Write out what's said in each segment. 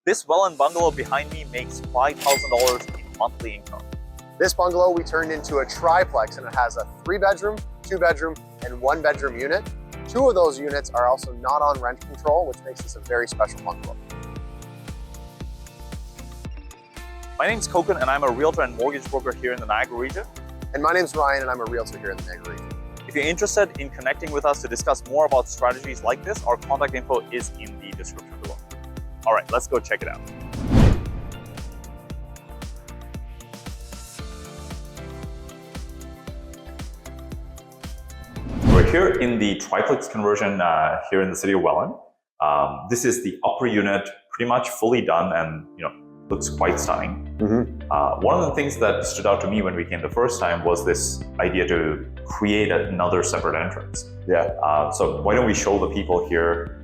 This well-in bungalow behind me makes $5,000 in monthly income. This bungalow we turned into a triplex, and it has a 3-bedroom, 2-bedroom, and 1-bedroom unit. 2 of those units are also not on rent control, which makes this a very special bungalow. My name's Koukun, and I'm a realtor and mortgage broker here in the Niagara region. And my name's Ryan, and I'm a realtor here in the Niagara region. If you're interested in connecting with us to discuss more about strategies like this, our contact info is in the description below. All right, let's go check it out. We're here in the triplex conversion here in the city of Welland. This is the upper unit, pretty much fully done, and looks quite stunning. One of the things that stood out to me when we came the first time was this idea to create another separate entrance. Yeah. So why don't we show the people here?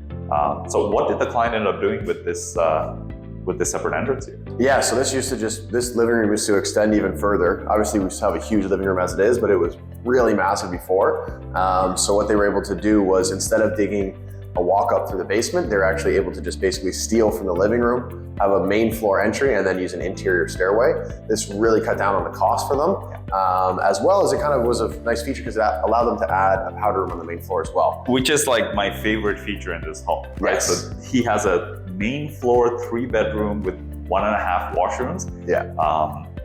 So what did the client end up doing with this separate entrance here? Yeah, so this living room used to extend even further. Obviously, we still have a huge living room as it is, but it was really massive before. So what they were able to do was, instead of digging a walk up through the basement, they're actually able to just basically steal from the living room, have a main floor entry, and then use an interior stairway. This really cut down on the cost for them, as well as it kind of was a nice feature because it allowed them to add a powder room on the main floor as well. Which is like my favorite feature in this home, right? Yes. So he has a main floor 3-bedroom with 1.5 washrooms. Yeah.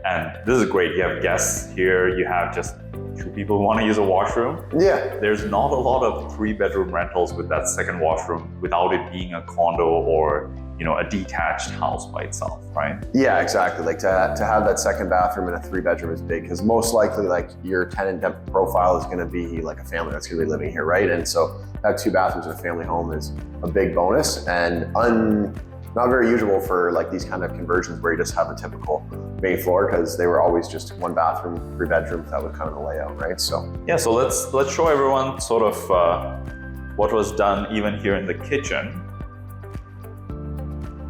And this is great. You have guests here. You have just 2 people who want to use a washroom. Yeah. There's not a lot of 3-bedroom rentals with that second washroom without it being a condo or a detached house by itself, right? Yeah, exactly. Like to have that second bathroom in a 3-bedroom is big, because most likely like your tenant profile is going to be like a family that's going to be living here, right? And so have 2 bathrooms in a family home is a big bonus, and not very usual for like these kind of conversions where you just have a typical main floor, because they were always just 1 bathroom, 3 bedrooms. That was kind of the layout, right? So yeah, so let's show everyone sort of what was done even here in the kitchen.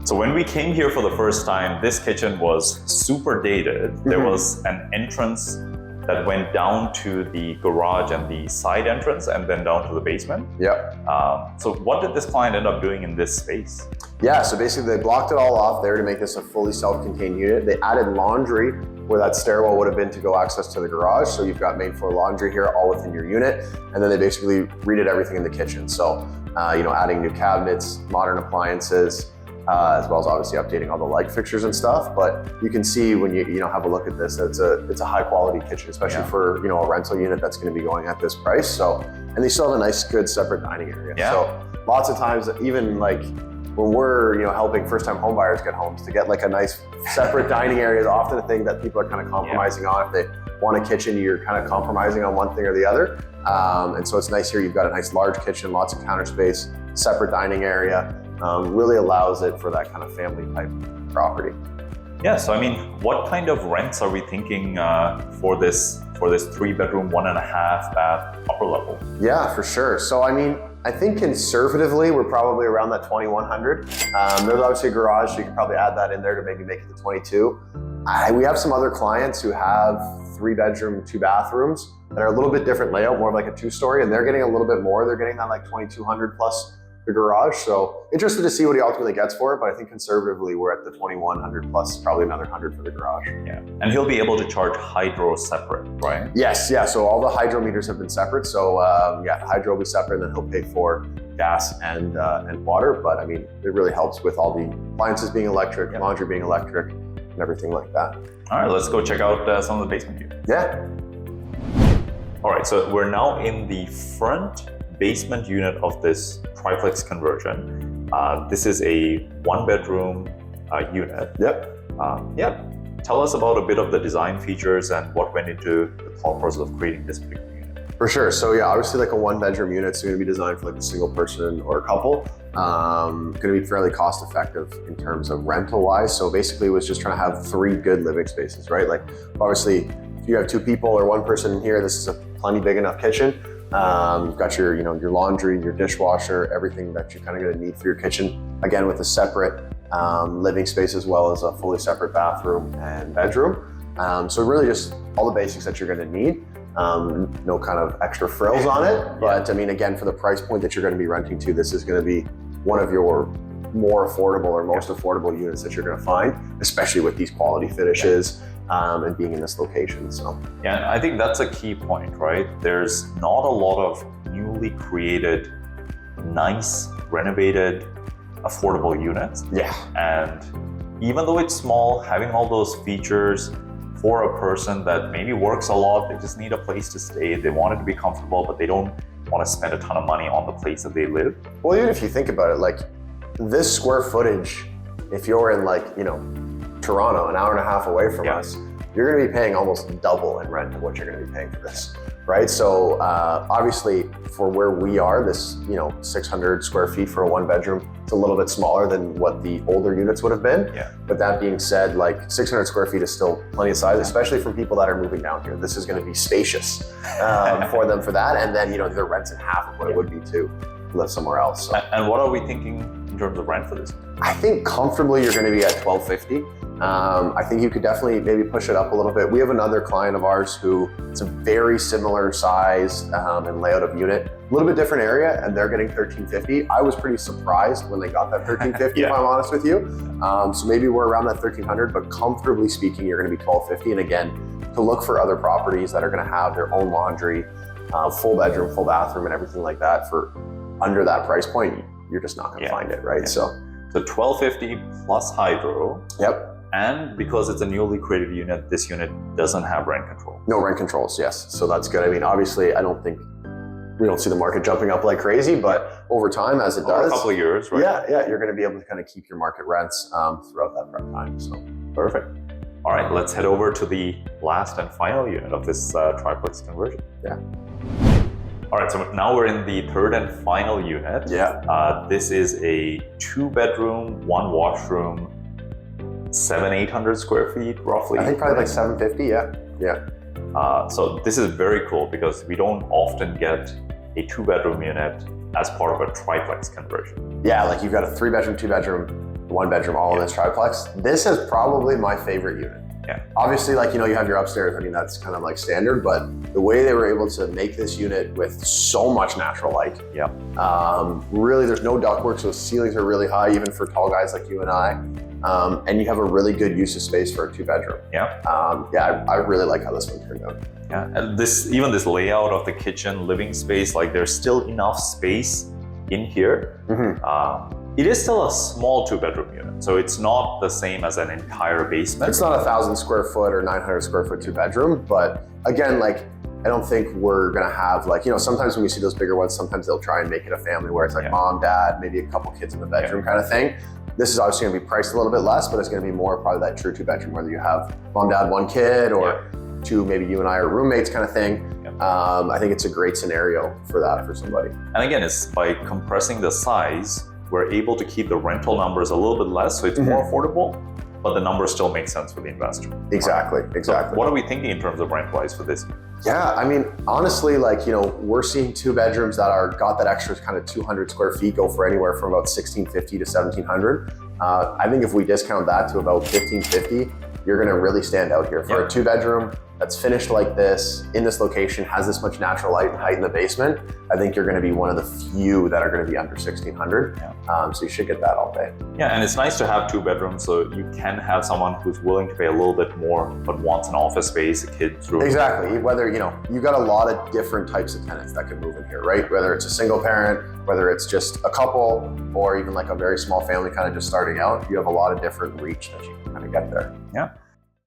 So when we came here for the first time, this kitchen was super dated. There was an entrance that went down to the garage and the side entrance, and then down to the basement. Yeah. So what did this client end up doing in this space? Yeah, so basically they blocked it all off there to make this a fully self-contained unit. They added laundry where that stairwell would have been to go access to the garage. So you've got main floor laundry here all within your unit. And then they basically redid everything in the kitchen. So, adding new cabinets, modern appliances, as well as obviously updating all the light fixtures and stuff. But you can see when you have a look at this, it's a high quality kitchen, especially for a rental unit that's going to be going at this price. So, and they still have a nice, good separate dining area. Yeah. So lots of times, even like when we're helping first time home buyers get homes, to get like a nice separate dining area is often a thing that people are kind of compromising on. If they want a kitchen, you're kind of compromising on one thing or the other. And so it's nice here. You've got a nice large kitchen, lots of counter space, separate dining area. Really allows it for that kind of family type property. Yeah, so I mean, what kind of rents are we thinking for this 3-bedroom, 1.5 bath upper level? Yeah, for sure. So I mean, I think conservatively we're probably around that 2,100. There's obviously a garage, so you can probably add that in there to maybe make it to 22. We have some other clients who have 3-bedroom, 2 bathrooms that are a little bit different layout, more of like a 2-story, and they're getting a little bit more. They're getting that like 2,200 plus the garage. So interested to see what he ultimately gets for it, but I think conservatively we're at the 2,100 plus, probably another 100 for the garage. Yeah, and he'll be able to charge hydro separate, right? Yes, yeah. So all the hydro meters have been separate. So hydro will be separate, and then he'll pay for gas and water. But I mean, it really helps with all the appliances being electric, laundry being electric, and everything like that. All right, let's go check out some of the basement here. Yeah. All right, so we're now in the front basement unit of this triplex conversion. This is a 1-bedroom unit. Yep. Tell us about a bit of the design features and what went into the thought process of creating this particular unit. For sure. So yeah, obviously like a 1-bedroom unit is going to be designed for like a single person or a couple. Going to be fairly cost effective in terms of rental wise. So basically it was just trying to have 3 good living spaces, right? Like obviously if you have 2 people or 1 person in here, this is a plenty big enough kitchen. You've got your, your laundry, your dishwasher, everything that you're kind of going to need for your kitchen. Again, with a separate living space as well as a fully separate bathroom and bedroom. So really just all the basics that you're going to need. No kind of extra frills on it. But I mean, again, for the price point that you're going to be renting to, this is going to be one of your more affordable or most affordable units that you're going to find, especially with these quality finishes and being in this location. So yeah, I think that's a key point, right? There's not a lot of newly created, nice, renovated, affordable units. Yeah. And even though it's small, having all those features for a person that maybe works a lot, they just need a place to stay, they want it to be comfortable, but they don't want to spend a ton of money on the place that they live. Well, even if you think about it, like this square footage, if you're in like, you know, Toronto, an hour and a half away from us, you're going to be paying almost double in rent of what you're going to be paying for this, right? So obviously for where we are, this, you know, 600 square feet for a one bedroom, it's a little bit smaller than what the older units would have been. Yeah. But that being said, like 600 square feet is still plenty of size, especially for people that are moving down here. This is going to be spacious for them for that. And then, you know, their rent's in half of what it would be to live somewhere else. So. And what are we thinking in terms of rent for this? I think comfortably you're going to be at $1,250. I think you could definitely maybe push it up a little bit. We have another client of ours who it's a very similar size and layout of unit, a little bit different area, and they're getting $1,350. I was pretty surprised when they got that $1,350, if I'm honest with you. So maybe we're around that $1,300, but comfortably speaking, you're going to be $1,250. And again, to look for other properties that are going to have their own laundry, full bedroom, full bathroom, and everything like that for under that price point, you're just not going to find it, right? So $1,250 plus hydro. Yep. And because it's a newly created unit, this unit doesn't have rent control. No rent controls, yes. So that's good. I mean, obviously, we don't see the market jumping up like crazy, but over time, as it does, a couple of years, right? Yeah, you're going to be able to kind of keep your market rents throughout that prep time. So perfect. All right, let's head over to the last and final unit of this triplex conversion. Yeah. All right, so now we're in the third and final unit. Yeah. This is a 2-bedroom, 1 washroom, 700-800 square feet, roughly. I think probably like 750, yeah. So this is very cool because we don't often get a 2-bedroom unit as part of a triplex conversion. Yeah, like you've got a 3-bedroom, 2-bedroom, 1-bedroom, all in this triplex. This is probably my favorite unit. Yeah. Obviously, like, you know, you have your upstairs. I mean, that's kind of like standard, but the way they were able to make this unit with so much natural light. Yeah. Really, there's no ductwork, so the ceilings are really high, even for tall guys like you and I. And you have a really good use of space for a 2-bedroom. Yeah. I really like how this one turned out. Yeah, and even this layout of the kitchen, living space, like there's still enough space in here. Mm-hmm. It is still a small 2-bedroom unit, so it's not the same as an entire basement. It's not 1,000 square foot or 900 square foot 2-bedroom, but again, like, I don't think we're gonna have, like, you know, sometimes when we see those bigger ones, sometimes they'll try and make it a family where it's like mom, dad, maybe a couple kids in the bedroom kind of thing. This is obviously gonna be priced a little bit less, but it's gonna be more probably that true 2-bedroom, whether you have mom, dad, 1 kid, or 2, maybe you and I are roommates kind of thing. I think it's a great scenario for that for somebody. And again, it's by compressing the size, we're able to keep the rental numbers a little bit less, so it's more affordable, but the numbers still make sense for the investor. Exactly. So what are we thinking in terms of rent-wise for this? Yeah, I mean, honestly, like, you know, we're seeing 2 bedrooms that got that extra kind of 200 square feet go for anywhere from about $1,650 to $1,700. I think if we discount that to about $1,550, you're gonna really stand out here. For a 2-bedroom that's finished like this, in this location, has this much natural light and height in the basement, I think you're gonna be one of the few that are gonna be under $1,600. So you should get that all day. Yeah, and it's nice to have 2 bedrooms, so you can have someone who's willing to pay a little bit more, but wants an office space, a kid's room. Exactly, whether, you know, you got a lot of different types of tenants that can move in here, right? Whether it's a single parent, whether it's just a couple, or even like a very small family kind of just starting out, you have a lot of different reach that you can kind of get there. Yeah.